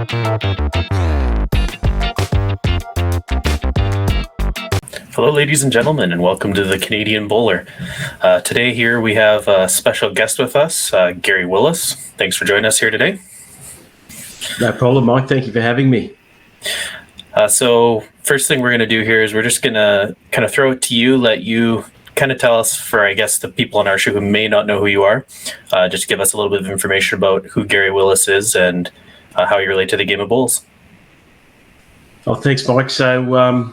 Hello, ladies and gentlemen, and welcome to the Canadian Bowler. Today here we have a special guest with us, Gary Willis. Thanks for joining us here today. No problem, Mike. Thank you for having me. So first thing we're going to do here is we're just going to kind of throw it to you, let you kind of tell us, for I guess the people on our show who may not know who you are, just give us a little bit of information about who Gary Willis is and how you relate to the game of bowls. Oh, thanks, Mike. So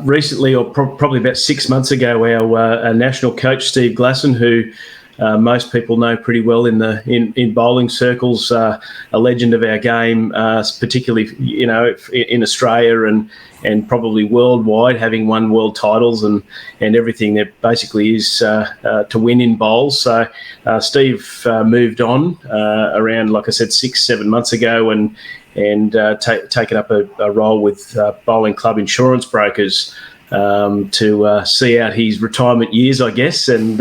recently, or probably about 6 months ago, our national coach, Steve Glasson, who most people know pretty well in bowling circles, a legend of our game, particularly in Australia and probably worldwide, having won world titles and everything that basically is to win in bowls. So Steve moved on around, like I said, 6-7 months ago, and taken up a role with Bowling Club Insurance Brokers to see out his retirement years, I guess. And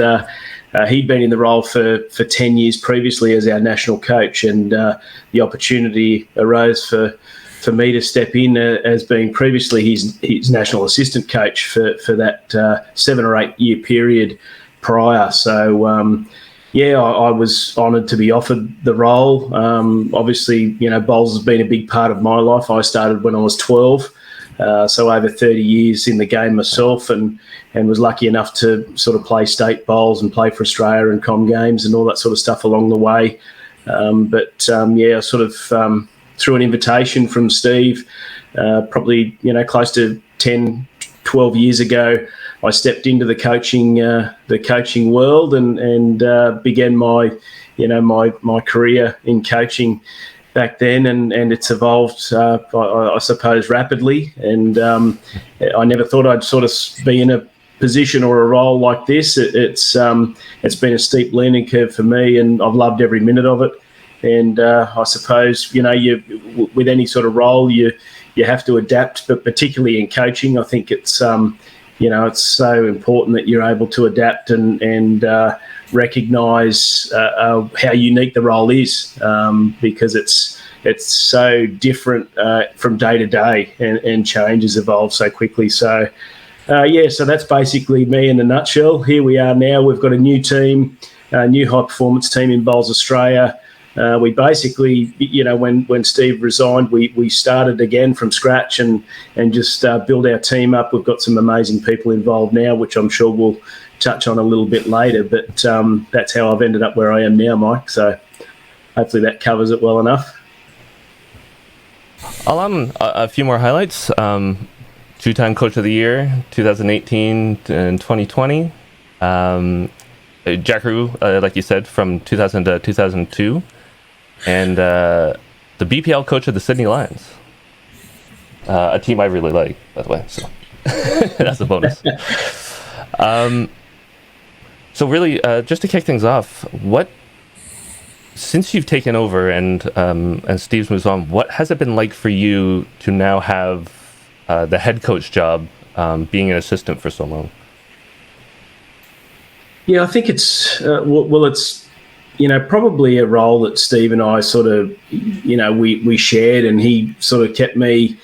he'd been in the role for 10 years previously as our national coach, and the opportunity arose for me to step in as being previously his national assistant coach for that 7 or 8 year period prior. So I was honoured to be offered the role. Obviously, bowls has been a big part of my life. I started when I was 12, so over 30 years in the game myself, and was lucky enough to sort of play state bowls and play for Australia and Com Games and all that sort of stuff along the way. I sort of through an invitation from Steve, probably close to 10, 12 years ago, I stepped into the coaching world and began my career in coaching back then, and it's evolved, I suppose, rapidly. And I never thought I'd sort of be in a position or a role like this. It's been a steep learning curve for me, and I've loved every minute of it. And I suppose you with any sort of role you have to adapt, but particularly in coaching, I think it's it's so important that you're able to adapt and recognise how unique the role is, because it's so different from day to day, and changes evolve so quickly. So so that's basically me in a nutshell. Here we are now. We've got a new team, a new high performance team in Bowls Australia. We basically, when Steve resigned, we started again from scratch and just build our team up. We've got some amazing people involved now, which I'm sure we'll touch on a little bit later. But that's how I've ended up where I am now, Mike. So hopefully that covers it well enough. I'll a few more highlights. Two-time Coach of the Year, 2018 and 2020. Jackaroo, like you said, from 2000 to 2002. And the BPL coach of the Sydney Lions, a team I really like, by the way. So that's a bonus. So really, just to kick things off, since you've taken over and Steve's moves on, what has it been like for you to now have the head coach job, being an assistant for so long? Yeah, I think it's it's probably a role that Steve and I sort of we shared, and he sort of kept me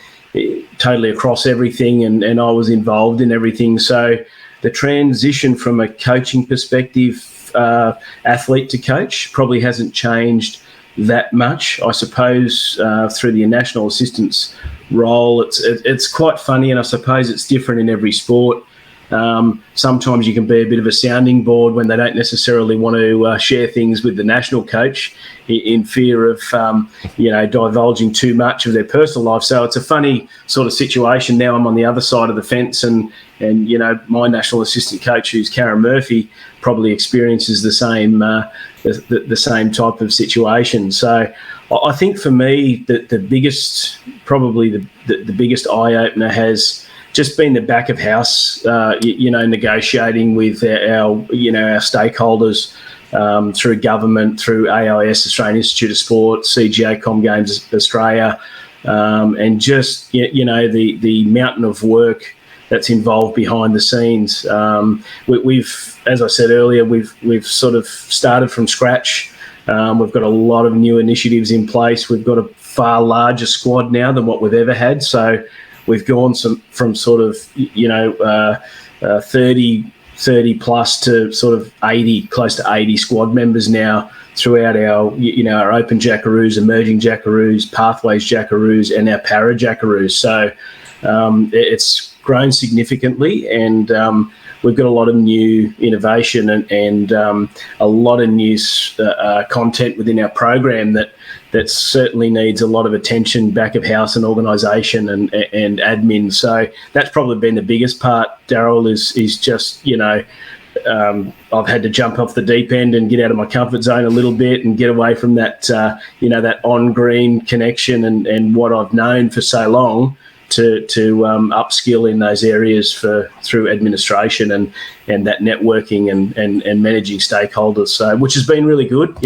totally across everything, and I was involved in everything. So the transition from a coaching perspective, athlete to coach, probably hasn't changed that much. I suppose through the national assistance role, it's quite funny, and I suppose it's different in every sport. Sometimes you can be a bit of a sounding board when they don't necessarily want to share things with the national coach in fear of, divulging too much of their personal life. So it's a funny sort of situation. Now I'm on the other side of the fence, and my national assistant coach, who's Karen Murphy, probably experiences the same the same type of situation. So I think for me, the biggest, probably the biggest eye opener has just been the back of house, negotiating with our stakeholders through government, through AIS, Australian Institute of Sport, CGA, Com Games Australia, and just the mountain of work that's involved behind the scenes. We've, as I said earlier, we've sort of started from scratch. We've got a lot of new initiatives in place. We've got a far larger squad now than what we've ever had. So we've gone from sort of 30 plus to sort of 80, close to 80 squad members now throughout our open Jackaroos, emerging Jackaroos, pathways Jackaroos, and our para Jackaroos. So it's grown significantly, and we've got a lot of new innovation and a lot of new content within our program that certainly needs a lot of attention back of house and organisation and admin. So that's probably been the biggest part, Daryl, is just, I've had to jump off the deep end and get out of my comfort zone a little bit and get away from that, that on-green connection and what I've known for so long to upskill in those areas through administration and that networking and managing stakeholders. So, which has been really good.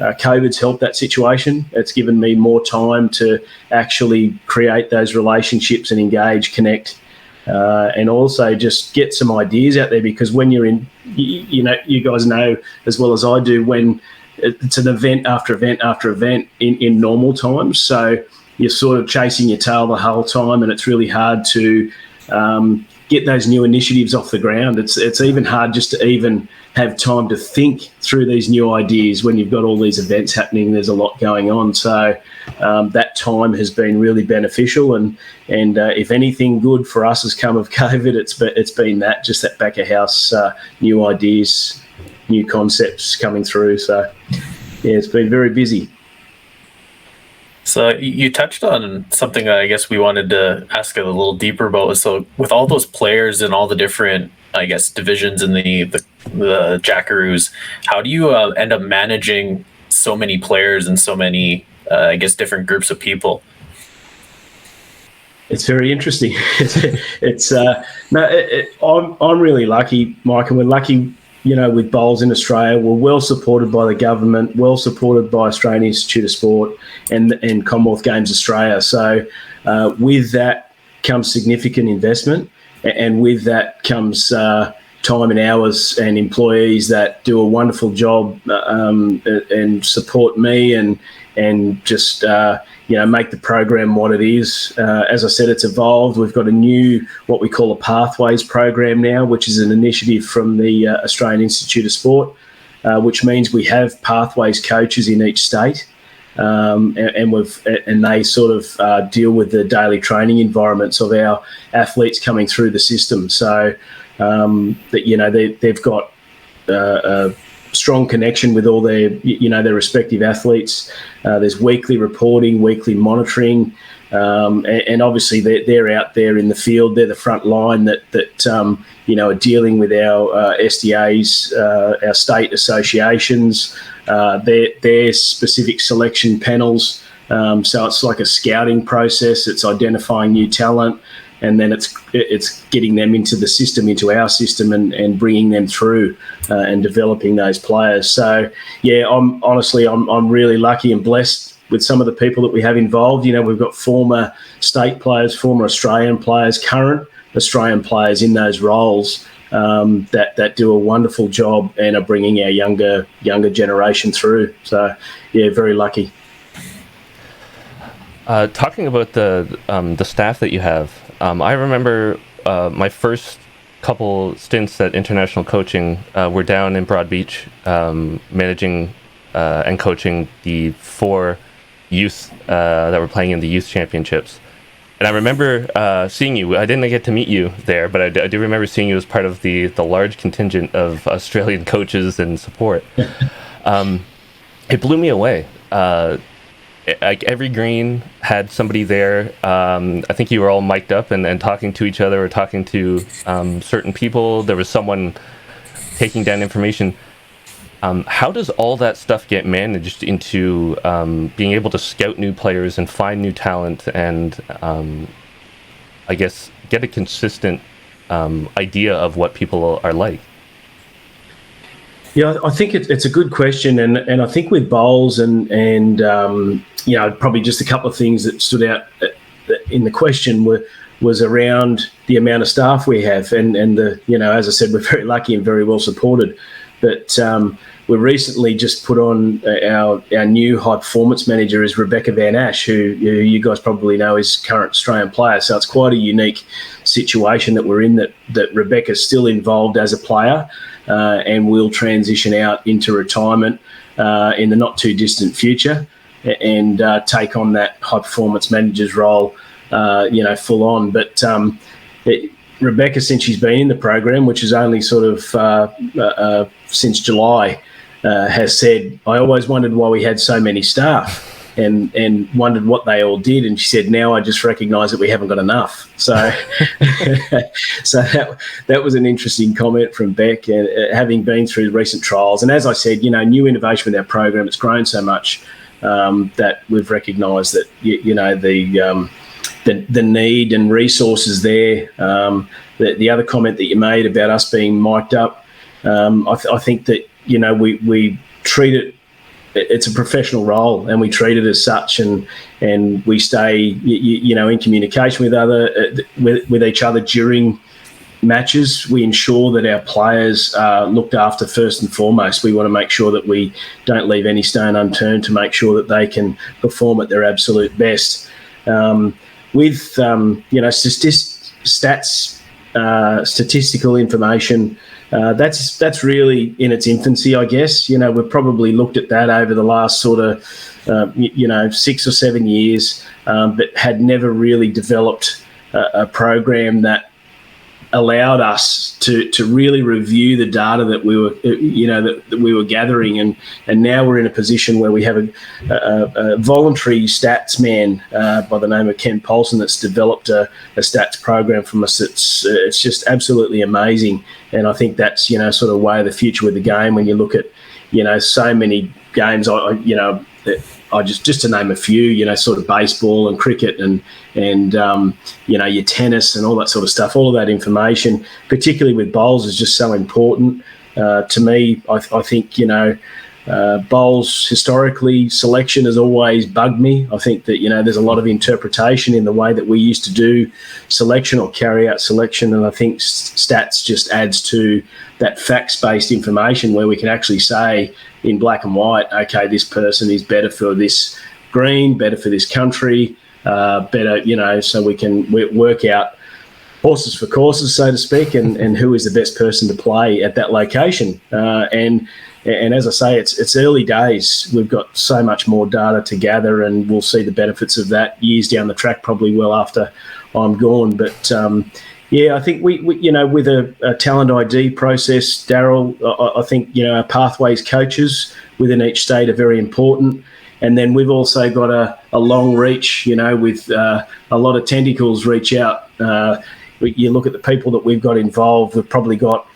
COVID's helped that situation. It's given me more time to actually create those relationships and engage, connect, and also just get some ideas out there, because when you're in, you guys know as well as I do, when it's an event after event after event in normal times. So you're sort of chasing your tail the whole time, and it's really hard to get those new initiatives off the ground. It's even hard just to even have time to think through these new ideas when you've got all these events happening. There's a lot going on. So that time has been really beneficial. And if anything good for us has come of COVID, it's been just that back of house, new ideas, new concepts coming through. So, yeah, it's been very busy. So you touched on something that I guess we wanted to ask a little deeper about. So with all those players and all the different, I guess, divisions in the Jackaroos, how do you end up managing so many players and so many, I guess, different groups of people? It's very interesting. I'm really lucky, Mike, and we're lucky. With bowls in Australia, we're well supported by the government, well supported by Australian Institute of Sport and Commonwealth Games Australia. So with that comes significant investment, and with that comes time and hours and employees that do a wonderful job and support me and just make the program what it is. As I said, it's evolved. We've got a new, what we call a Pathways program now, which is an initiative from the Australian Institute of Sport, which means we have Pathways coaches in each state, and they sort of deal with the daily training environments of our athletes coming through the system. So they've got a strong connection with all their respective athletes. There's weekly reporting, weekly monitoring, and obviously they're out there in the field. They're the front line that are dealing with our SDAs, our state associations, their specific selection panels. So it's like a scouting process. It's identifying new talent, and then it's getting them into the system, into our system, and bringing them through and developing those players. So, yeah, I'm really lucky and blessed with some of the people that we have involved. We've got former state players, former Australian players, current Australian players in those roles that do a wonderful job and are bringing our younger generation through. So, yeah, very lucky. Talking about the staff that you have, I remember my first couple stints at international coaching were down in Broad Beach, managing and coaching the 4 youth that were playing in the youth championships. And I remember seeing you. I didn't get to meet you there, but I do remember seeing you as part of the large contingent of Australian coaches and support. It blew me away. Like every green had somebody there. I think you were all mic'd up and talking to each other or talking to certain people. There was someone taking down information. How does all that stuff get managed into being able to scout new players and find new talent and I guess get a consistent idea of what people are like? Yeah, I think it's a good question, and I think with bowls and probably just a couple of things that stood out in the question was around the amount of staff we have, and as I said, we're very lucky and very well supported. But we recently just put on our new high performance manager is Rebecca Van Ash, who you guys probably know is current Australian player. So it's quite a unique situation that we're in, that Rebecca's still involved as a player and will transition out into retirement in the not too distant future and take on that high performance manager's role, full on. But Rebecca, since she's been in the program, which is only sort of since July, has said, I always wondered why we had so many staff and wondered what they all did. And she said, now I just recognise that we haven't got enough. So so that was an interesting comment from Beck, having been through recent trials. And as I said, new innovation with our program, it's grown so much that we've recognised that, the need and resources there. The other comment that you made about us being mic'd up, I think that, we treat it, it's a professional role and we treat it as such, and we stay, in communication with each other during matches. We ensure that our players are looked after first and foremost. We want to make sure that we don't leave any stone unturned to make sure that they can perform at their absolute best. With statistical information, that's really in its infancy, I guess. We've probably looked at that over the last sort of 6 or 7 years, but had never really developed a program that allowed us to really review the data that we were that we were gathering, and now we're in a position where we have a voluntary stats man by the name of Ken Paulson that's developed a stats program from us. It's just absolutely amazing, and I think that's sort of way of the future with the game. When you look at so many games, I just to name a few, sort of baseball and cricket and your tennis and all that sort of stuff. All of that information, particularly with bowls, is just so important to me. I think bowls historically, selection has always bugged me. I think that there's a lot of interpretation in the way that we used to do selection or carry out selection, and I think stats just adds to that facts-based information where we can actually say in black and white, okay, this person is better for this green, better for this country, better, so we can work out horses for courses, so to speak, and who is the best person to play at that location. And as I say, it's early days. We've got so much more data to gather, and we'll see the benefits of that years down the track, probably well after I'm gone. But I think we with a talent ID process, Daryl, I think our pathways coaches within each state are very important. And then we've also got a long reach, with a lot of tentacles reach out. You look at the people that we've got involved, we've probably got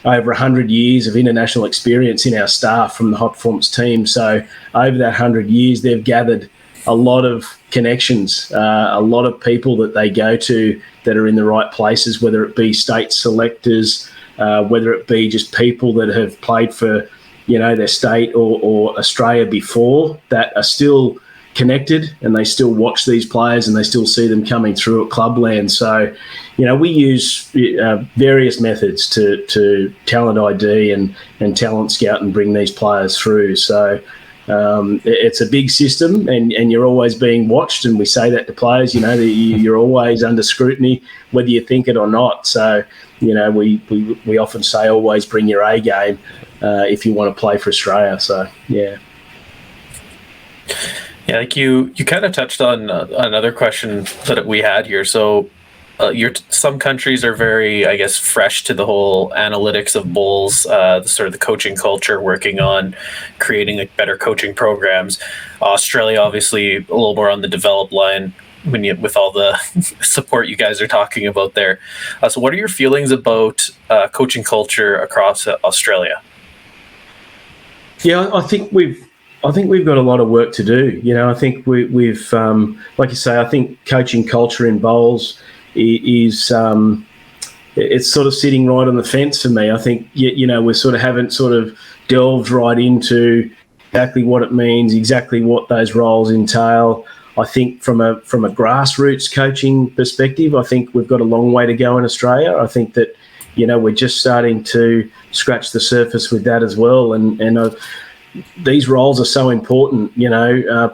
over 100 years of international experience in our staff from the high performance team. So over that 100 years, they've gathered a lot of connections, a lot of people that they go to that are in the right places, whether it be state selectors, whether it be just people that have played for, their state or Australia before, that are still connected and they still watch these players and they still see them coming through at clubland. So, we use various methods to talent ID and talent scout and bring these players through. So it's a big system, and you're always being watched, and we say that to players, you're always under scrutiny, whether you think it or not. So, we often say always bring your A game if you want to play for Australia. So, yeah. Yeah, like you kind of touched on another question that we had here. So some countries are very, I guess, fresh to the whole analytics of bowls, the coaching culture, working on creating better coaching programs. Australia, obviously, a little more on the developed line with all the support you guys are talking about there. So what are your feelings about coaching culture across Australia? Yeah, I think we've got a lot of work to do. I think we've like you say, I think coaching culture in bowls is it's sort of sitting right on the fence for me. I think we sort of haven't sort of delved right into exactly what it means, exactly what those roles entail. I think from a grassroots coaching perspective, I think we've got a long way to go in Australia. I think that we're just starting to scratch the surface with that as well. And these roles are so important,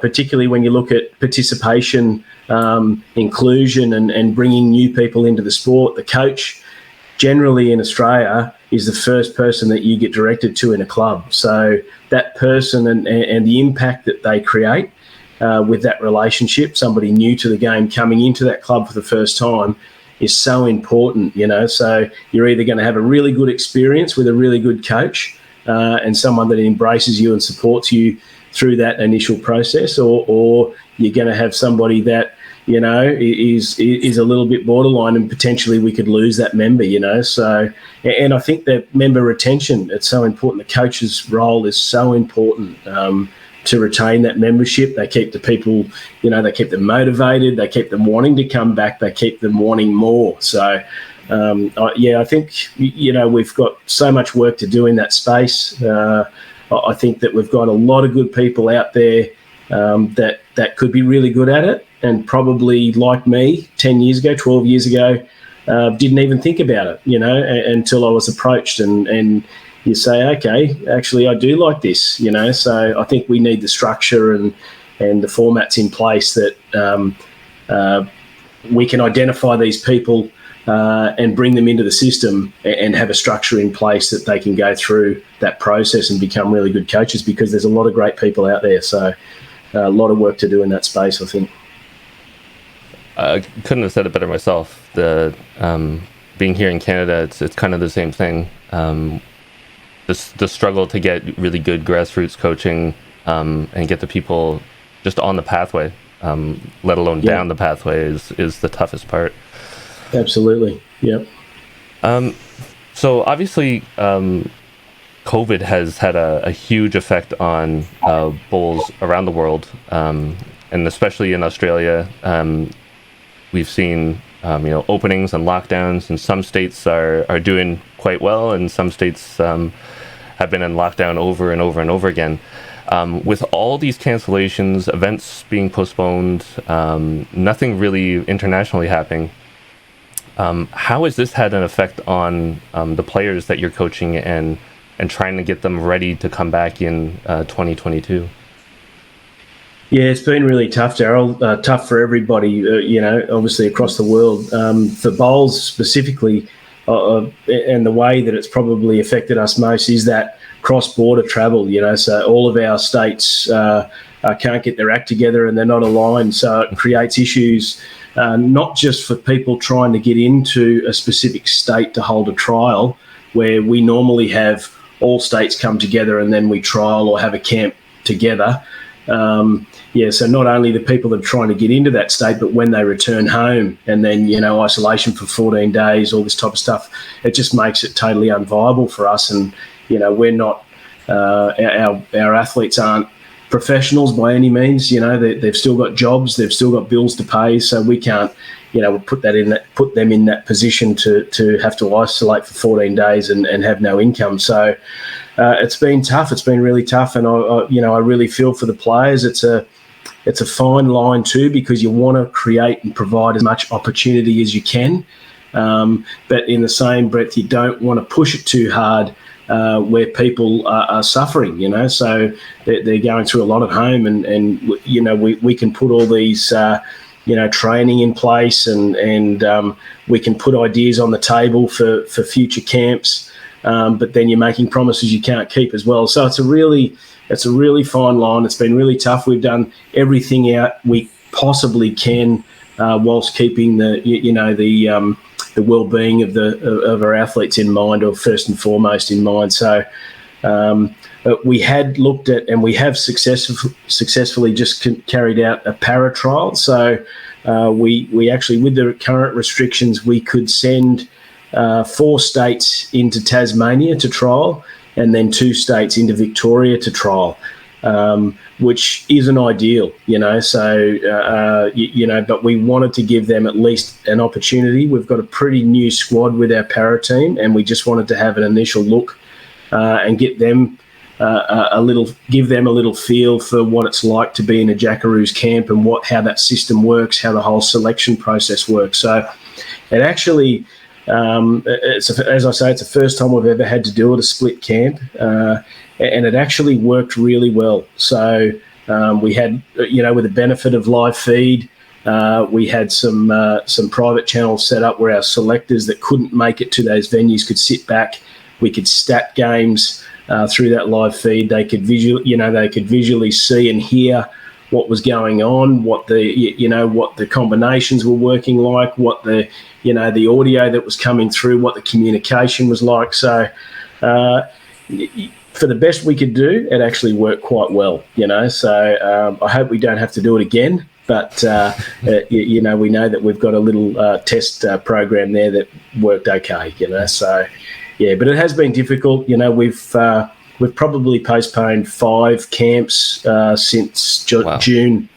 particularly when you look at participation, inclusion, and bringing new people into the sport. The coach, generally in Australia, is the first person that you get directed to in a club. So that person and the impact that they create with that relationship, somebody new to the game coming into that club for the first time, is so important, So you're either going to have a really good experience with a really good coach and someone that embraces you and supports you through that initial process, or you're going to have somebody that, is a little bit borderline, and potentially we could lose that member, So, and I think that member retention, it's so important. The coach's role is so important to retain that membership. They keep the people, they keep them motivated, they keep them wanting to come back, they keep them wanting more. So, I think, we've got so much work to do in that space. I think that we've got a lot of good people out there that could be really good at it, and probably, like me, 10 years ago, 12 years ago, didn't even think about it, until I was approached, and you say, okay, actually I do like this, So I think we need the structure and the formats in place that we can identify these people and bring them into the system and have a structure in place that they can go through that process and become really good coaches, because there's a lot of great people out there. So a lot of work to do in that space, I think. I couldn't have said it better myself. Being here in Canada, it's kind of the same thing. The struggle to get really good grassroots coaching and get the people just on the pathway, let alone down the pathway, is the toughest part. Absolutely. Yep. So obviously, COVID has had a huge effect on bowls around the world, and especially in Australia. We've seen openings and lockdowns, and some states are doing quite well, and some states have been in lockdown over and over and over again. With all these cancellations, events being postponed, nothing really internationally happening. How has this had an effect on the players that you're coaching and trying to get them ready to come back in 2022? Yeah, it's been really tough, Daryl. Tough for everybody, obviously across the world. For bowls specifically, and the way that it's probably affected us most is that cross-border travel, So all of our states can't get their act together and they're not aligned. So it creates issues, not just for people trying to get into a specific state to hold a trial, where we normally have all states come together and then we trial or have a camp together. So not only the people that are trying to get into that state, but when they return home and then, isolation for 14 days, all this type of stuff, it just makes it totally unviable for us. And, we're not, our athletes aren't professionals by any means. They've still got jobs, they've still got bills to pay. So we can't, put them in that position to have to isolate for 14 days and have no income. So it's been tough. It's been really tough. And I really feel for the players. It's a fine line too, because you want to create and provide as much opportunity as you can. But in the same breath, you don't want to push it too hard where people are suffering, So they're going through a lot at home, and we can put all these training in place, and we can put ideas on the table for future camps, but then you're making promises you can't keep as well. So it's a really fine line. It's been really tough. We've done everything out we possibly can, whilst keeping the well-being of our athletes in mind, or first and foremost in mind. So we had looked at, and we have successfully just carried out a para trial. So we actually, with the current restrictions, we could send 4 states into Tasmania to trial, and then 2 states into Victoria to trial, which isn't ideal, So, but we wanted to give them at least an opportunity. We've got a pretty new squad with our para team, and we just wanted to have an initial look and get them give them a little feel for what it's like to be in a Jackaroos camp, and how that system works, how the whole selection process works. So it actually, As I say, it's the first time we've ever had to do it, a split camp, and it actually worked really well. So we had, with the benefit of live feed, we had some private channels set up where our selectors that couldn't make it to those venues could sit back. We could stat games through that live feed. They could visually see and hear what was going on, what the combinations were working like, what the audio that was coming through, what the communication was like. So for the best we could do, it actually worked quite well, So I hope we don't have to do it again. But, we know that we've got a little test program there that worked okay, So, yeah, but it has been difficult. We've probably postponed 5 camps since June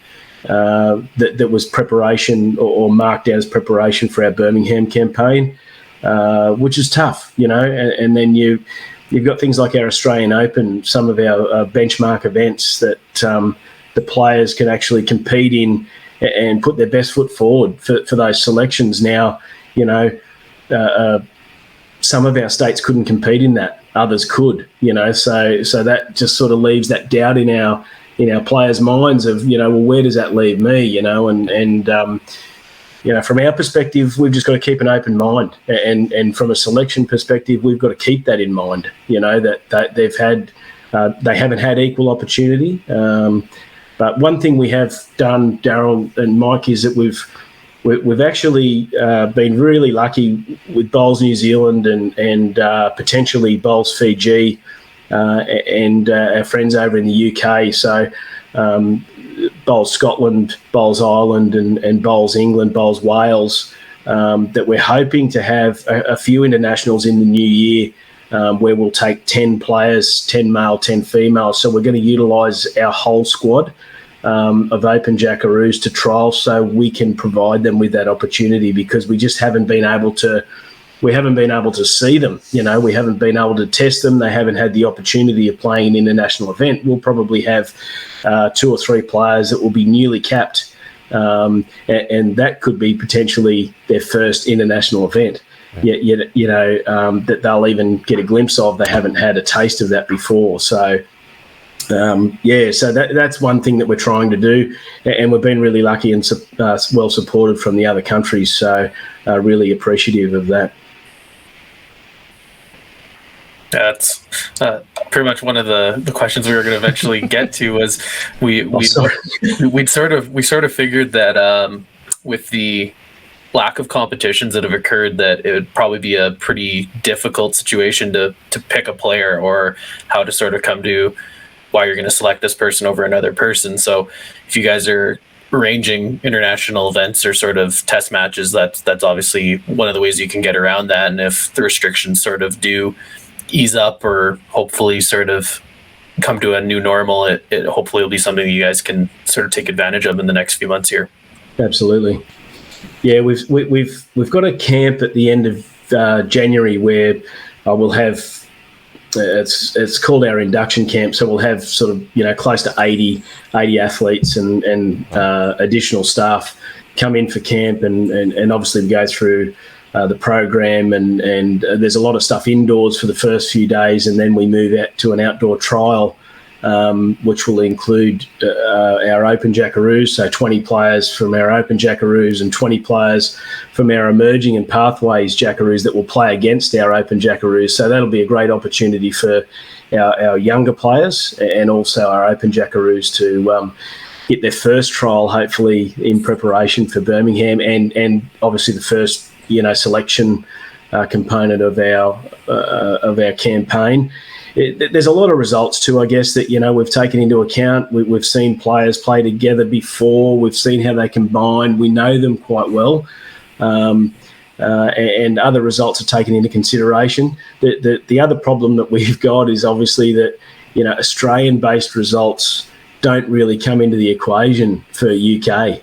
that was preparation or marked out as preparation for our Birmingham campaign, which is tough, and then you've got things like our Australian Open, some of our benchmark events that the players can actually compete in and put their best foot forward for those selections. Now, some of our states couldn't compete in that, others could, so that just sort of leaves that doubt in our players' minds of, where does that leave me, and from our perspective, we've just got to keep an open mind, and from a selection perspective, we've got to keep that in mind, that they haven't had equal opportunity. But one thing we have done, Daryl and Mike, is that we've actually been really lucky with Bowls New Zealand and potentially Bowls Fiji and our friends over in the UK. So Bowls Scotland, Bowls Ireland and Bowls England, Bowls Wales, that we're hoping to have a few internationals in the new year where we'll take 10 players, 10 male, 10 female. So we're going to utilise our whole squad of Open Jackaroos to trial so we can provide them with that opportunity, because we just haven't been able to see them. We haven't been able to test them. They haven't had the opportunity of playing an international event. We'll probably have 2 or 3 players that will be newly capped, and that could be potentially their first international event. Yet, that they'll even get a glimpse of. They haven't had a taste of that before. So, so that's one thing that we're trying to do, and we've been really lucky and well supported from the other countries. So, really appreciative of that. That's pretty much one of the questions we were going to eventually get to. Was we sort of figured that with the lack of competitions that have occurred, that it would probably be a pretty difficult situation to pick a player, or how to sort of come to why you're going to select this person over another person. So if you guys are arranging international events or sort of test matches, that's obviously one of the ways you can get around that. And if the restrictions sort of do ease up, or hopefully sort of come to a new normal, it hopefully will be something that you guys can sort of take advantage of in the next few months here. Absolutely. Yeah, we've got a camp at the end of January where we'll have it's called our induction camp. So we'll have sort of close to 80 athletes and additional staff come in for camp, and obviously we go through the program, and there's a lot of stuff indoors for the first few days, and then we move out to an outdoor trial, which will include our Open Jackaroos, so 20 players from our Open Jackaroos and 20 players from our Emerging and Pathways Jackaroos that will play against our Open Jackaroos. So that'll be a great opportunity for our younger players and also our Open Jackaroos to get their first trial, hopefully in preparation for Birmingham, and obviously the first selection component of our campaign. There's a lot of results too, I guess, that we've taken into account. We've seen players play together before. We've seen how they combine. We know them quite well, and other results are taken into consideration. The other problem that we've got is obviously that Australian-based results don't really come into the equation for UK.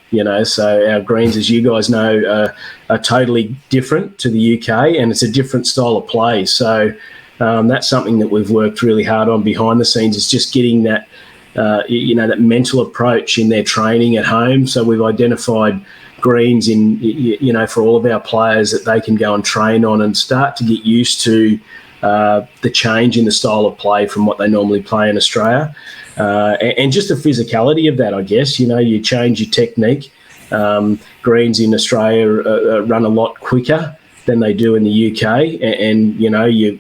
So our greens, as you guys know, are totally different to the UK, and it's a different style of play. So that's something that we've worked really hard on behind the scenes, is just getting that that mental approach in their training at home. So we've identified greens for all of our players that they can go and train on and start to get used to the change in the style of play from what they normally play in Australia, and just the physicality of that, I guess. You change your technique. Greens in Australia run a lot quicker than they do in the UK, and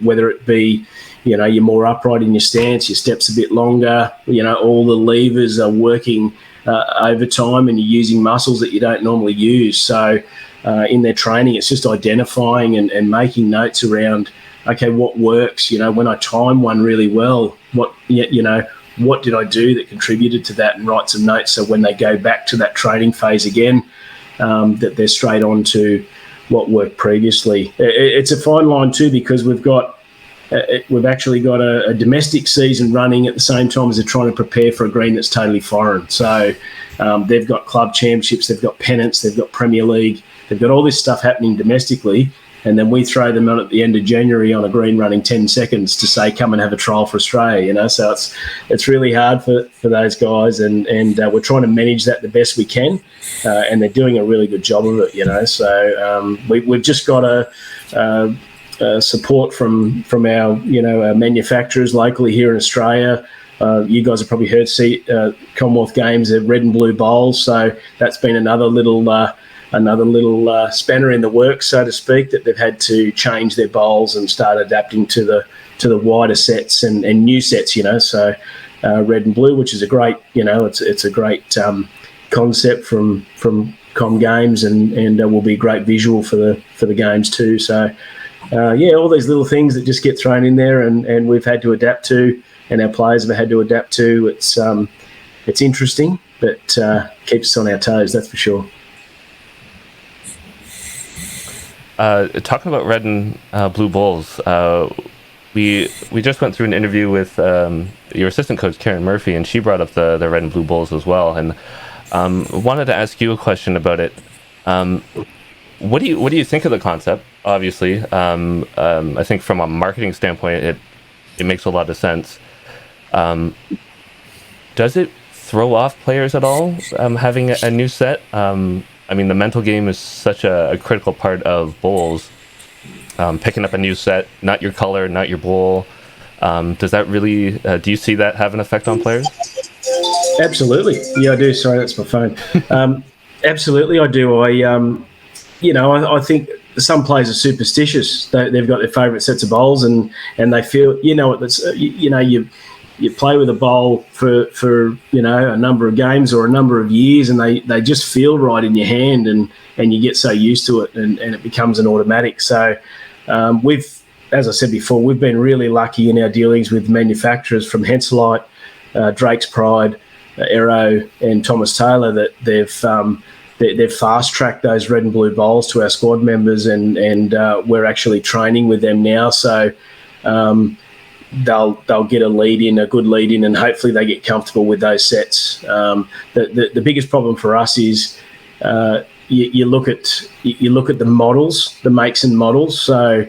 whether it be you're more upright in your stance, your steps a bit longer, all the levers are working over time, and you're using muscles that you don't normally use. So in their training, it's just identifying and making notes around, okay, what works? When I time one really well, what did I do that contributed to that, and write some notes so when they go back to that training phase again, that they're straight on to what worked previously. It's a fine line too, because we've actually got a domestic season running at the same time as they're trying to prepare for a green that's totally foreign. So they've got club championships, they've got pennants, they've got Premier League, they've got all this stuff happening domestically, and then we throw them on at the end of January on a green running 10 seconds to say, come and have a trial for Australia. So it's really hard for those guys, and we're trying to manage that the best we can, and they're doing a really good job of it. So we've just got support from our our manufacturers locally here in Australia. You guys have probably heard Commonwealth Games, the red and blue bowls, so that's been another little spanner in the works, so to speak, that they've had to change their bowls and start adapting to the wider sets and new sets. So red and blue, which is a great it's a great concept from Com Games, and will be a great visual for the games too. So all these little things that just get thrown in there, and we've had to adapt to, and our players have had to adapt to. It's interesting, but keeps us on our toes, that's for sure. Talking about red and blue bowls, we just went through an interview with your assistant coach Karen Murphy, and she brought up the red and blue bowls as well, and wanted to ask you a question about it. What do you think of the concept? Obviously, I think from a marketing standpoint, it makes a lot of sense. Does it throw off players at all, having a new set? The mental game is such a critical part of bowls. Picking up a new set, not your color, not your bowl. Does that really? Do you see that have an effect on players? Absolutely, yeah, I do. Sorry, that's my phone. Absolutely, I do. I think some players are superstitious. They've got their favourite sets of bowls, and they feel you play with a bowl for a number of games or a number of years, and they just feel right in your hand, and you get so used to it, and it becomes an automatic. So we've, as I said before, we've been really lucky in our dealings with manufacturers from Henselite, Drake's Pride, Aero, and Thomas Taylor, that they've fast-tracked those red and blue bowls to our squad members, and we're actually training with them now. So they'll get a good lead in, and hopefully they get comfortable with those sets. The biggest problem for us is you look at the models, the makes and models. So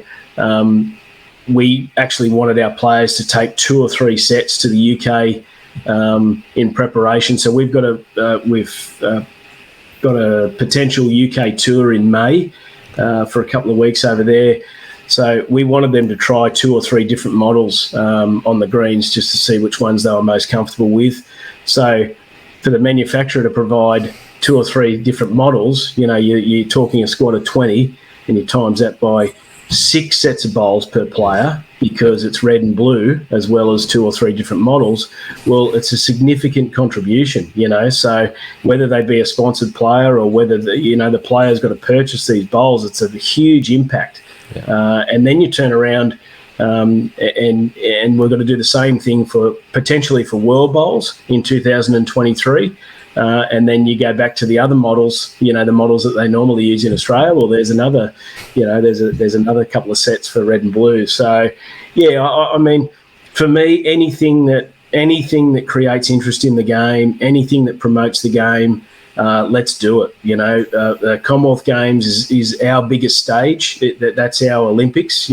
we actually wanted our players to take 2 or 3 sets to the UK in preparation. So we've got a potential UK tour in May for a couple of weeks over there. So we wanted them to try 2 or 3 different models on the greens, just to see which ones they were most comfortable with. So for the manufacturer to provide 2 or 3 different models, you're talking a squad of 20, and you times that by 6 sets of bowls per player, because it's red and blue as well as 2 or 3 different models. Well, it's a significant contribution, so whether they be a sponsored player or whether the player's got to purchase these bowls, it's a huge impact. Yeah. And then you turn around and we're going to do the same thing potentially for World Bowls in 2023. And then you go back to the other models, the models that they normally use in Australia. Well, there's another, there's another couple of sets for red and blue. So, yeah, I mean, for me, anything that creates interest in the game, anything that promotes the game, let's do it. The Commonwealth Games is our biggest stage. That's our Olympics.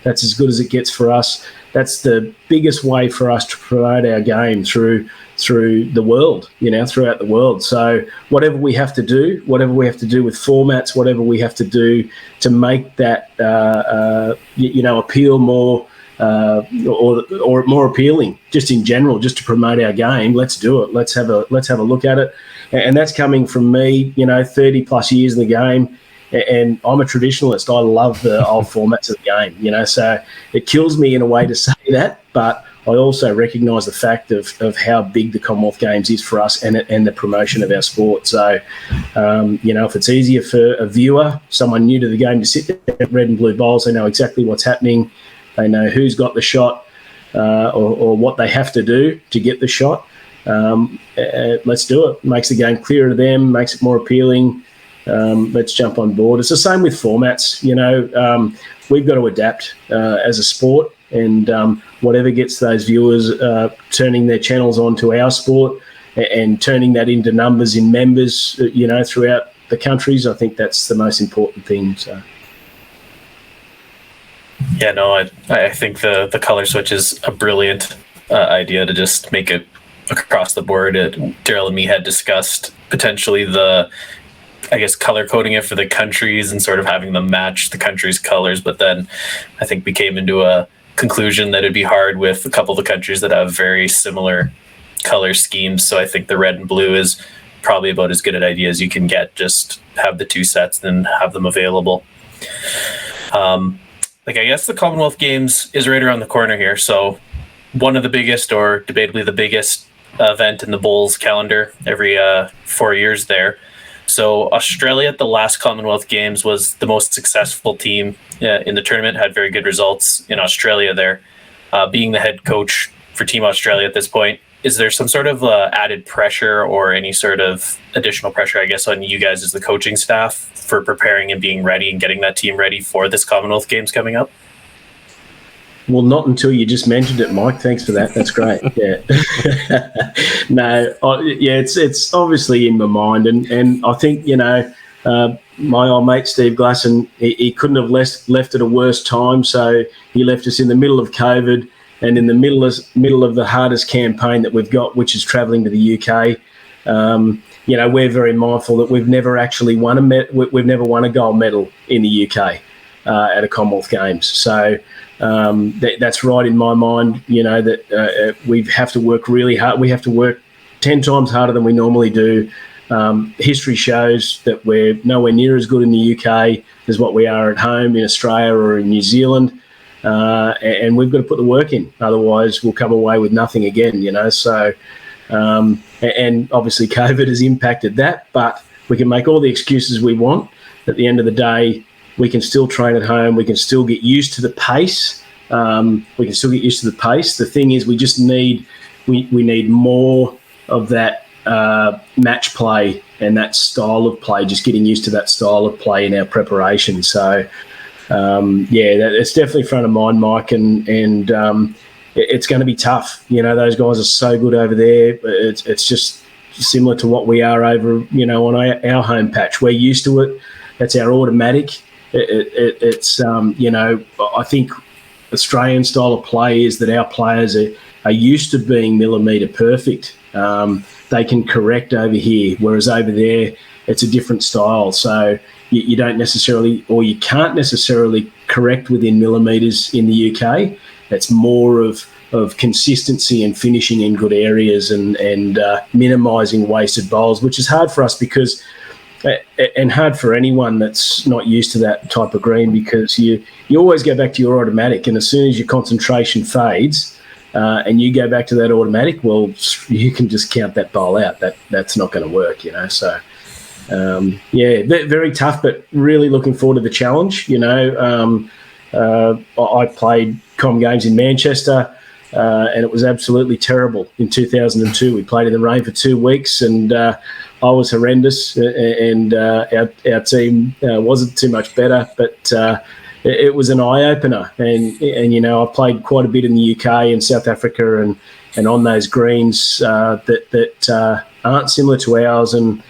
That's as good as it gets for us. That's the biggest way for us to promote our game, through through the world, throughout the world. So whatever we have to do with formats, whatever we have to do to make that appeal more or more appealing, just in general, just to promote our game, let's do it. Let's have a look at it. And that's coming from me, 30 plus years in the game. And I'm a traditionalist. I love the old formats of the game, so it kills me in a way to say that, but I also recognise the fact of how big the Commonwealth Games is for us and the promotion of our sport. So, if it's easier for a viewer, someone new to the game, to sit there at red and blue bowls, they know exactly what's happening. They know who's got the shot or what they have to do to get the shot. Let's do it. Makes the game clearer to them, makes it more appealing. Let's jump on board. It's the same with formats. We've got to adapt as a sport, and whatever gets those viewers turning their channels onto our sport and turning that into numbers in members, throughout the countries, I think that's the most important thing. So. Yeah, no, I think the color switch is a brilliant idea to just make it across the board. Daryl and me had discussed potentially color coding it for the countries and sort of having them match the country's colors, but then I think we came into a conclusion that it'd be hard with a couple of the countries that have very similar color schemes. So I think the red and blue is probably about as good an idea as you can get. Just have the two sets and have them available. I guess the Commonwealth Games is right around the corner here. So one of the biggest, or debatably the biggest event in the Bowls calendar every 4 years there. So Australia at the last Commonwealth Games was the most successful team in the tournament, had very good results in Australia there. Being the head coach for Team Australia at this point, is there some sort of added pressure or any sort of additional pressure, I guess, on you guys as the coaching staff for preparing and being ready and getting that team ready for this Commonwealth Games coming up? Well, not until you just mentioned it, Mike. Thanks for that. That's great. Yeah. It's obviously in my mind. And I think, my old mate, Steve Glasson, he couldn't have left at a worse time. So he left us in the middle of COVID and in the middle of the hardest campaign that we've got, which is travelling to the UK. We're very mindful that we've never actually won we've never won a gold medal in the UK at a Commonwealth Games. So that's right in my mind, that we have to work really hard. We have to work 10 times harder than we normally do. History shows that we're nowhere near as good in the UK as what we are at home in Australia or in New Zealand. And we've got to put the work in. Otherwise, we'll come away with nothing again, So, and obviously COVID has impacted that, but we can make all the excuses we want. At the end of the day, we can still train at home. We can still get used to the pace. The thing is, we just need we need more of that match play and that style of play. Just getting used to that style of play in our preparation. So, it's definitely front of mind, Mike, and it's going to be tough. Those guys are so good over there. It's just similar to what we are over, on our home patch. We're used to it. That's our automatic. I think Australian style of play is that our players are used to being millimetre perfect. They can correct over here, whereas over there it's a different style. So you don't necessarily, or you can't necessarily correct within millimetres in the UK. It's more of consistency and finishing in good areas and minimising wasted bowls, which is hard for us and hard for anyone that's not used to that type of green, because you always go back to your automatic, and as soon as your concentration fades and you go back to that automatic, well, you can just count that bowl out. That's not going to work, So, very tough, but really looking forward to the challenge. I played Com Games in Manchester, and it was absolutely terrible in 2002. We played in the rain for 2 weeks, and I was horrendous, and our team wasn't too much better, but it was an eye-opener. And I've played quite a bit in the UK and South Africa and on those greens that aren't similar to ours. And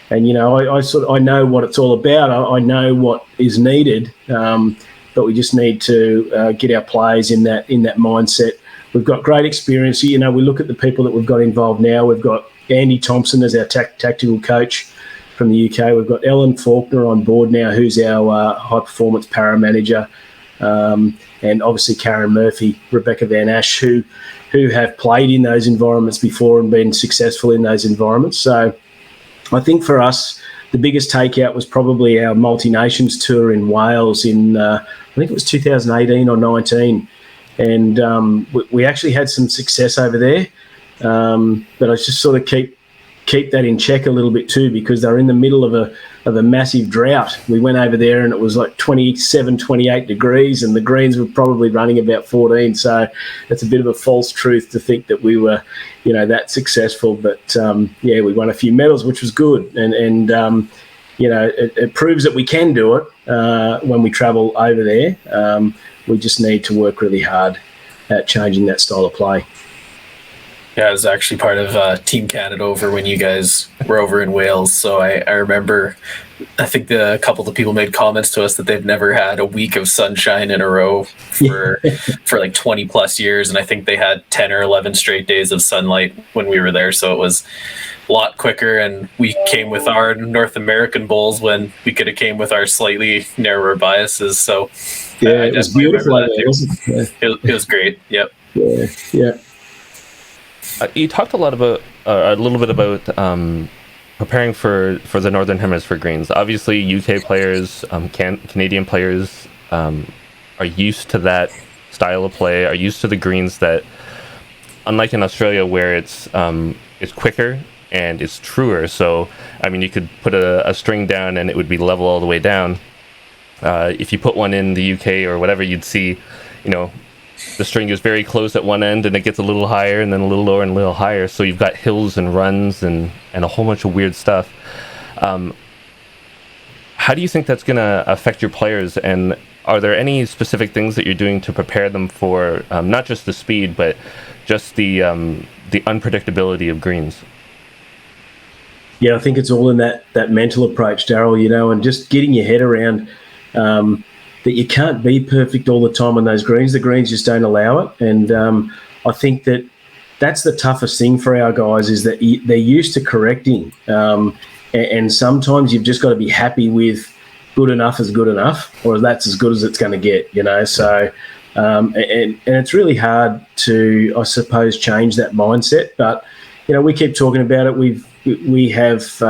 I know what it's all about. I know what is needed, but we just need to get our players in that mindset we've got great experience. We look at the people that we've got involved now. We've got Andy Thompson as our tactical coach from the UK. We've got Ellen Faulkner on board now, who's our high-performance para-manager. And obviously Karen Murphy, Rebecca Van Ash, who have played in those environments before and been successful in those environments. So I think for us, the biggest takeout was probably our multi-nations tour in Wales in, I think it was 2018 or 19. And we actually had some success over there. But I just sort of keep that in check a little bit too, because they're in the middle of a massive drought. We went over there and it was like 27, 28 degrees, and the greens were probably running about 14. So it's a bit of a false truth to think that we were, that successful. But we won a few medals, which was good. And it proves that we can do it when we travel over there. We just need to work really hard at changing that style of play. Yeah, I was actually part of Team Canada over when you guys were over in Wales. So I remember, I think a couple of people made comments to us that they've never had a week of sunshine in a row for like 20 plus years. And I think they had 10 or 11 straight days of sunlight when we were there. So it was a lot quicker. And we came with our North American bowls when we could have came with our slightly narrower biases. So yeah, it was beautiful. It was great. Yep. Yeah. You talked a little bit about preparing for the Northern Hemisphere greens. Obviously, UK players, Canadian players are used to that style of play, are used to the greens that, unlike in Australia where it's quicker and it's truer. So, I mean, you could put a string down and it would be level all the way down. If you put one in the UK or whatever, you'd see, the string is very close at one end and it gets a little higher and then a little lower and a little higher. So you've got hills and runs and a whole bunch of weird stuff. How do you think that's going to affect your players? And are there any specific things that you're doing to prepare them for not just the speed, but just the unpredictability of greens? Yeah, I think it's all in that mental approach, Daryl, and just getting your head around that you can't be perfect all the time on those greens. The greens just don't allow it. And I think that's the toughest thing for our guys, is that they're used to correcting. And sometimes you've just got to be happy with good enough is good enough, or that's as good as it's going to get, So, and it's really hard to, I suppose, change that mindset. But, we keep talking about it. We have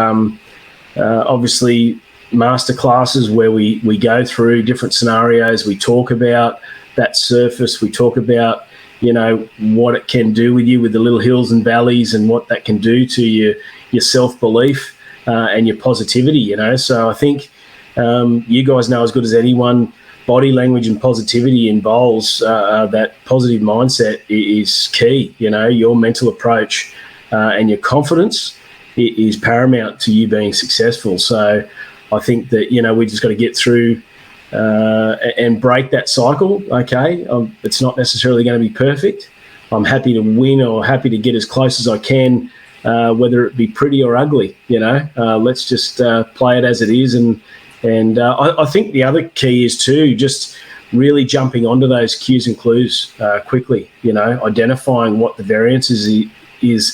obviously master classes where we go through different scenarios. We talk about that surface. We talk about, what it can do with you with the little hills and valleys, and what that can do to your self-belief and your positivity, So I think you guys know as good as anyone, body language and positivity in bowls, that positive mindset is key. Your mental approach and your confidence is paramount to you being successful. So I think that, we just got to get through and break that cycle. Okay, it's not necessarily going to be perfect. I'm happy to win or happy to get as close as I can, whether it be pretty or ugly. Let's just play it as it is. And I think the other key is too, just really jumping onto those cues and clues quickly. Identifying what the variance is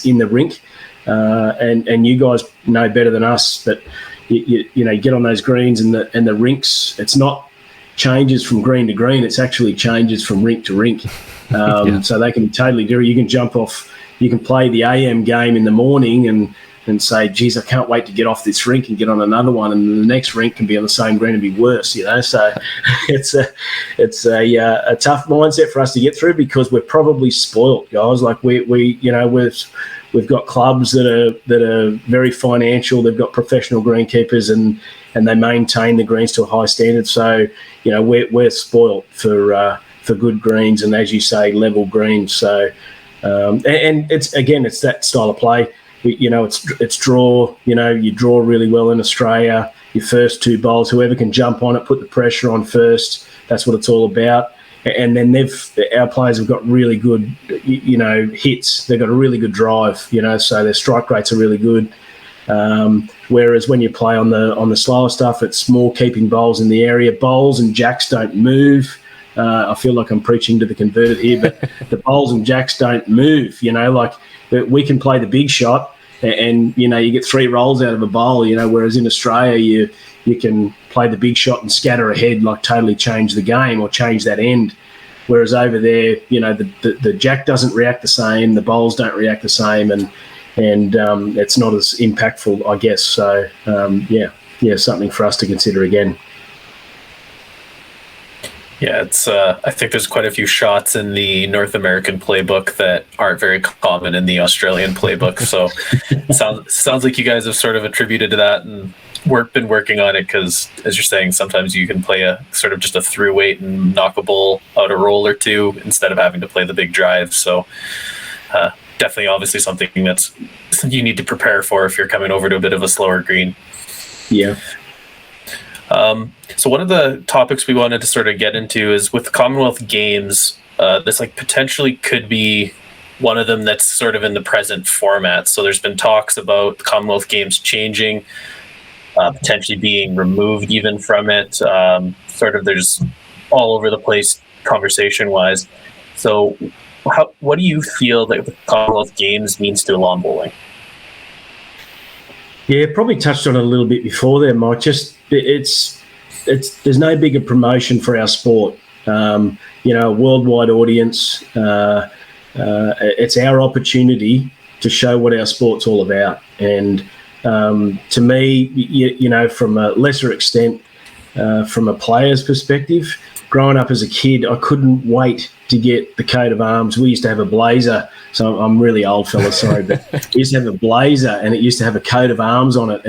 in the rink, and you guys know better than us that. You get on those greens and the rinks, it's not changes from green to green, it's actually changes from rink to rink. So they can be totally different. You can jump off, you can play the AM game in the morning and say, geez, I can't wait to get off this rink and get on another one, and the next rink can be on the same green and be worse, So it's a tough mindset for us to get through, because we're probably spoilt, guys. Like we've got clubs that are very financial. They've got professional greenkeepers and they maintain the greens to a high standard. So, we're spoilt for good greens, and as you say, level greens. So, and it's that style of play. It's draw. You draw really well in Australia. Your first two bowls, whoever can jump on it, put the pressure on first. That's what it's all about. And then our players have got really good, hits. They've got a really good drive, so their strike rates are really good. Whereas when you play on the slower stuff, it's more keeping bowls in the area. Bowls and jacks don't move I feel like I'm preaching to the converted here, but the bowls and jacks don't move. Like we can play the big shot, and you get 3 rolls out of a bowl. Whereas in Australia, you can play the big shot and scatter ahead, like totally change the game or change that end. Whereas over there, the jack doesn't react the same, the bowls don't react the same, and it's not as impactful, I guess. So something for us to consider again. Yeah, it's. I think there's quite a few shots in the North American playbook that aren't very common in the Australian playbook. So, sounds like you guys have sort of attributed to that and been working on it, because, as you're saying, sometimes you can play a sort of just a through weight and knock a bowl out a roll or two instead of having to play the big drive. So, definitely, obviously, something that's you need to prepare for if you're coming over to a bit of a slower green. Yeah. So one of the topics we wanted to sort of get into is with the Commonwealth Games, this potentially could be one of them that's sort of in the present format. So there's been talks about the Commonwealth Games changing, potentially being removed even from it. There's all over the place conversation-wise. So what do you feel that the Commonwealth Games means to lawn bowling? Yeah, probably touched on it a little bit before there, Mike. There's no bigger promotion for our sport. A worldwide audience. It's our opportunity to show what our sport's all about. And to me, from a lesser extent, from a player's perspective, growing up as a kid, I couldn't wait to get the coat of arms. We used to have a blazer. So I'm really old fella, sorry, but we used to have a blazer and it used to have a coat of arms on it.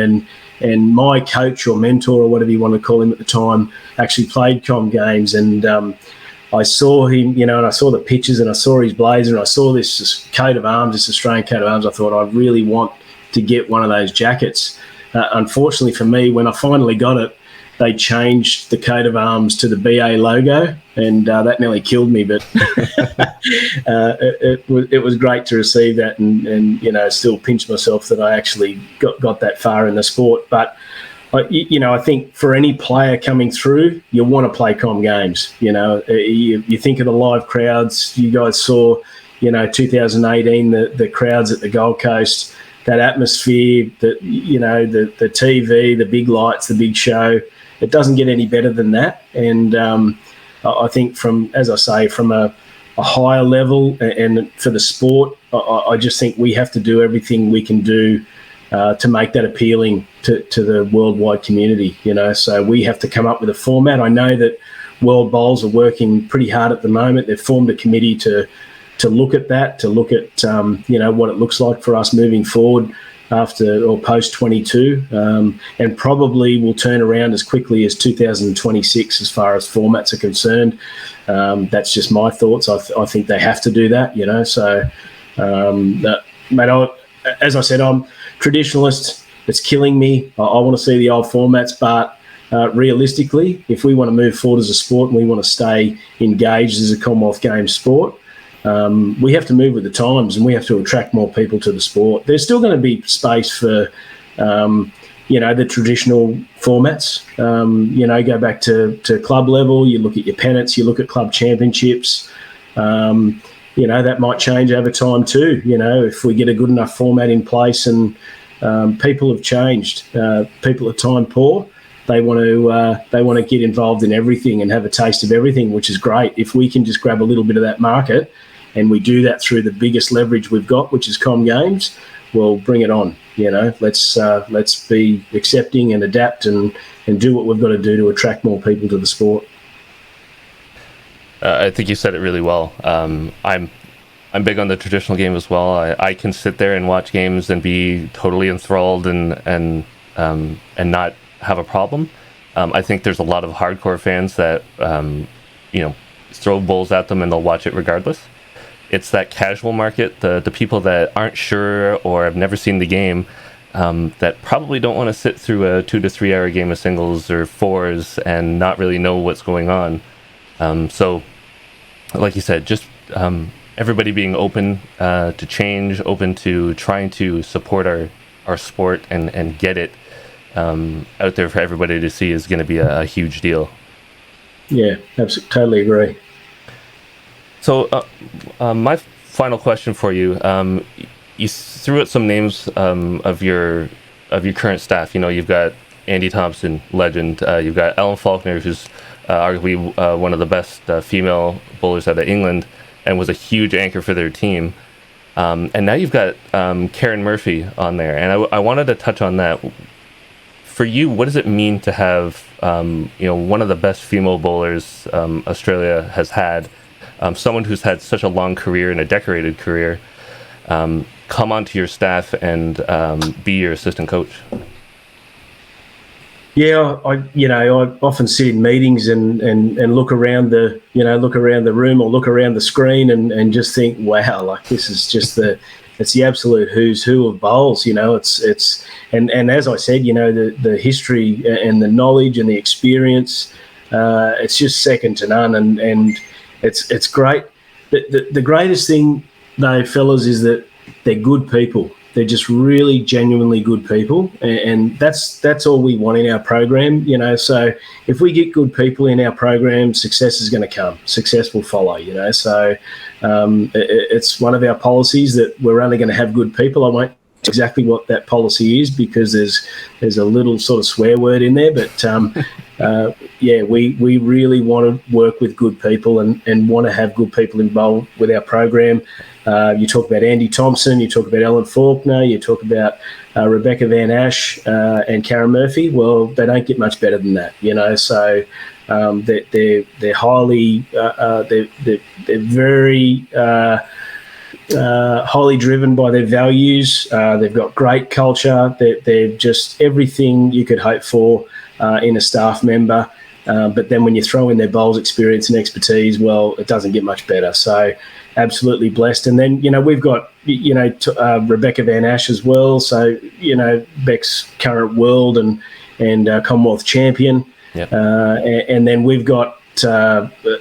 And my coach or mentor or whatever you want to call him at the time actually played Com Games. And I saw him, and I saw the pictures and I saw his blazer and I saw this coat of arms, this Australian coat of arms. I thought, I really want to get one of those jackets. Unfortunately for me, when I finally got it, they changed the coat of arms to the BA logo, and that nearly killed me. But it was great to receive that, and still pinch myself that I actually got that far in the sport. But I think for any player coming through, you want to play Com Games. You think of the live crowds. You guys saw, 2018, the crowds at the Gold Coast, that atmosphere, the TV, the big lights, the big show. It doesn't get any better than that. And I think from a higher level and for the sport, I just think we have to do everything we can do to make that appealing to the worldwide community, So we have to come up with a format. I know that World Bowls are working pretty hard at the moment. They've formed a committee to look at that, to look at, what it looks like for us moving forward after or post 22, and probably will turn around as quickly as 2026 as far as formats are concerned. That's just my thoughts. I think they have to do that, So, mate, as I said, I'm traditionalist. It's killing me. I want to see the old formats, but realistically, if we want to move forward as a sport and we want to stay engaged as a Commonwealth Games sport, we have to move with the times and we have to attract more people to the sport. There's still going to be space for, the traditional formats. Go back to club level. You look at your pennants, you look at club championships. That might change over time too. If we get a good enough format in place and people have changed. People are time poor. They want to get involved in everything and have a taste of everything, which is great. If we can just grab a little bit of that market, and we do that through the biggest leverage we've got, which is Com Games, well, bring it on. Let's be accepting and adapt and do what we've got to do to attract more people to the sport. I think you said it really well. I'm big on the traditional game as well. I can sit there and watch games and be totally enthralled and not have a problem. I think there's a lot of hardcore fans that throw bowls at them and they'll watch it regardless. It's that casual market, the people that aren't sure or have never seen the game, that probably don't want to sit through a 2 to 3 hour game of singles or fours and not really know what's going on. So, like you said, just everybody being open to change, open to trying to support our sport and get it out there for everybody to see is going to be a huge deal. Yeah, absolutely, totally agree. So, my final question for you: you threw out some names of your current staff. You know, you've got Andy Thompson, legend. You've got Ellen Faulkner, who's arguably one of the best female bowlers out of England, and was a huge anchor for their team. And now you've got Karen Murphy on there, and I wanted to touch on that. For you, what does it mean to have one of the best female bowlers Australia has had, someone who's had such a long career and a decorated career, come onto your staff and be your assistant coach? Yeah, I often sit in meetings and look around the room or look around the screen and just think, wow, like this is just it's the absolute who's who of bowls. It's and as I said, the history and the knowledge and the experience, it's just second to none, and it's great. The greatest thing though, fellas, is that they're good people. They're just really genuinely good people, and that's all we want in our program. So if we get good people in our program, success is going to come. Success will follow. So it's one of our policies that we're only going to have good people. I won't exactly what that policy is because there's a little sort of swear word in there, but we really want to work with good people and want to have good people involved with our program. You talk about Andy Thompson, you talk about Ellen Faulkner, you talk about Rebecca Van Ash and Karen Murphy. Well, they don't get much better than that, So they're highly they're very highly driven by their values. They've got great culture. They're just everything you could hope for in a staff member. But then when you throw in their bowls experience and expertise, well, it doesn't get much better. So absolutely blessed. And then, we've got, Rebecca Van Ash as well. So, Beck's current world and Commonwealth champion. Yep. And then we've got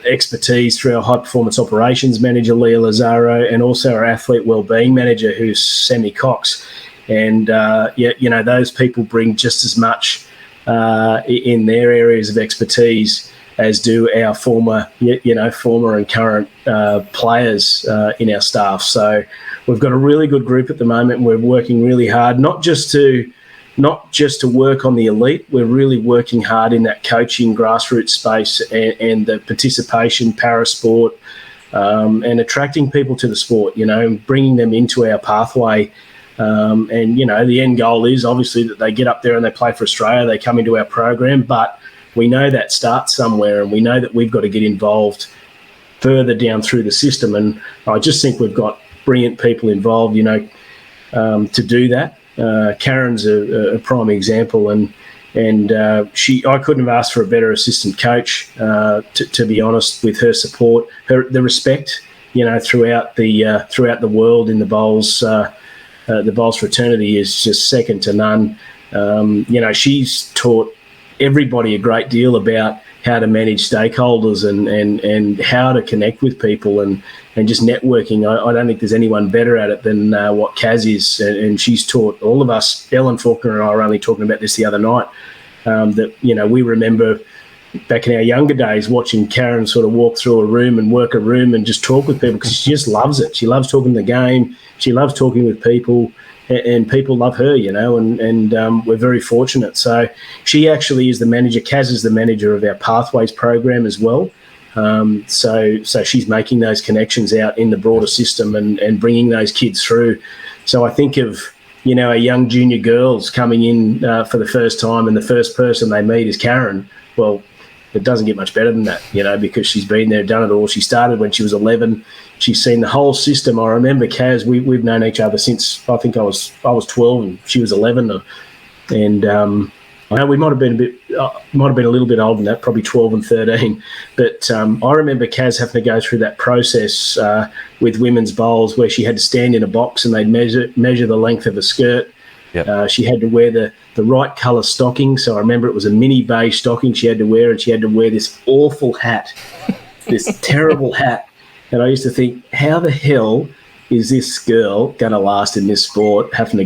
expertise through our high performance operations manager, Leah Lazaro, and also our athlete wellbeing manager, who's Sammy Cox. And, those people bring just as much in their areas of expertise as do our former and current players in our staff. So we've got a really good group at the moment. We're working really hard, not just to work on the elite. We're really working hard in that coaching grassroots space and the participation, parasport, and attracting people to the sport, and bringing them into our pathway. And, the end goal is obviously that they get up there and they play for Australia, they come into our program, but we know that starts somewhere, and we know that we've got to get involved further down through the system. And I just think we've got brilliant people involved, to do that. Karen's a prime example, and I couldn't have asked for a better assistant coach, to be honest, with her support, the respect, throughout the world in the bowls. The bowls fraternity is just second to none. She's taught everybody a great deal about how to manage stakeholders and how to connect with people and just networking. I don't think there's anyone better at it than what Kaz is, and she's taught all of us. Ellen Faulkner and I were only talking about this the other night, that we remember back in our younger days watching Karen sort of walk through a room and work a room and just talk with people, because she just loves it. She loves talking the game. She loves talking with people, and people love her, and we're very fortunate. So she actually is the manager. Kaz is the manager of our Pathways program as well. So she's making those connections out in the broader system and bringing those kids through. So I think of, our young junior girls coming in for the first time, and the first person they meet is Karen. Well, it doesn't get much better than that, because she's been there, done it all. She started when she was 11. She's seen the whole system. I remember Kaz, we've known each other since I think I was 12 and she was 11. And I know we might have been a little bit older than that, probably 12 and 13. But I remember Kaz having to go through that process with women's bowls, where she had to stand in a box and they'd measure the length of a skirt. Yep. She had to wear the right colour stocking. So I remember it was a mini beige stocking she had to wear, and she had to wear this awful hat, this terrible hat. And I used to think, how the hell is this girl going to last in this sport, having to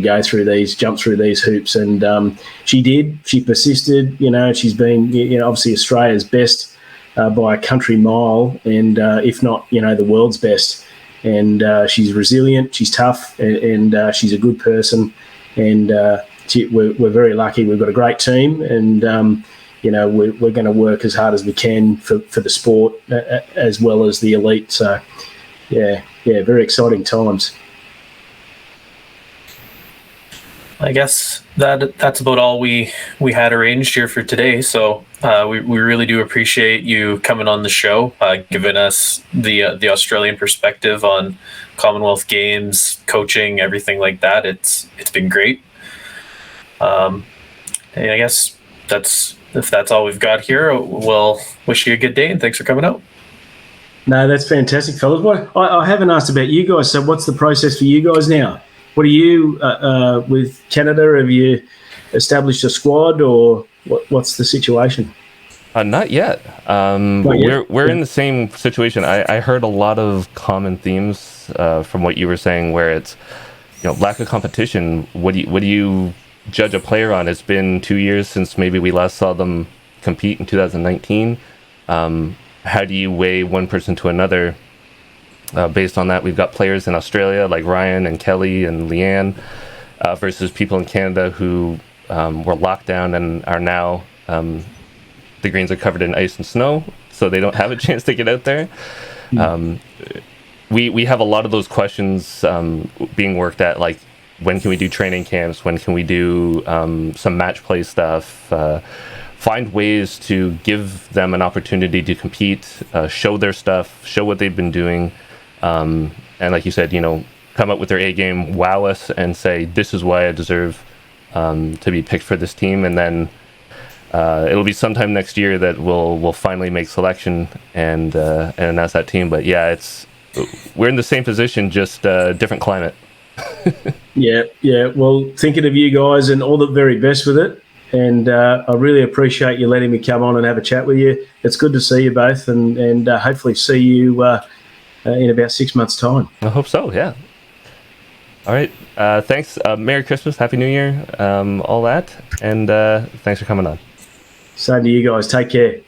jump through these hoops? And she did. She persisted. She's been, obviously Australia's best by a country mile, and if not, the world's best. And she's resilient, she's tough, and she's a good person. And we're very lucky. We've got a great team, and we're going to work as hard as we can for the sport as well as the elite. So, yeah, very exciting times. I guess that's about all we had arranged here for today. So we really do appreciate you coming on the show, giving us the Australian perspective on Commonwealth Games, coaching, everything like that. It's been great. And I guess if that's all we've got here, we'll wish you a good day and thanks for coming out. No, that's fantastic, fellas. I haven't asked about you guys. So what's the process for you guys now? What are you with Canada? Have you established a squad, or what's the situation? Not yet. We're in the same situation. I heard a lot of common themes from what you were saying, where it's lack of competition. What do you judge a player on? It's been 2 years since maybe we last saw them compete in 2019. How do you weigh one person to another? Based on that, we've got players in Australia like Ryan and Kelly and Leanne versus people in Canada who were locked down and are now, the greens are covered in ice and snow, so they don't have a chance to get out there. We have a lot of those questions being worked at, like when can we do training camps, when can we do some match play stuff, find ways to give them an opportunity to compete, show their stuff, show what they've been doing. And like you said, come up with their A game, wow us, and say, this is why I deserve to be picked for this team. And then it'll be sometime next year that we'll finally make selection and announce that team. But yeah, we're in the same position, just different climate. Yeah. Well, thinking of you guys and all the very best with it. And I really appreciate you letting me come on and have a chat with you. It's good to see you both, and hopefully see you in about 6 months' time. I hope so, yeah. All right. Thanks. Merry Christmas, Happy New Year, all that. And thanks for coming on. Same to you guys. Take care.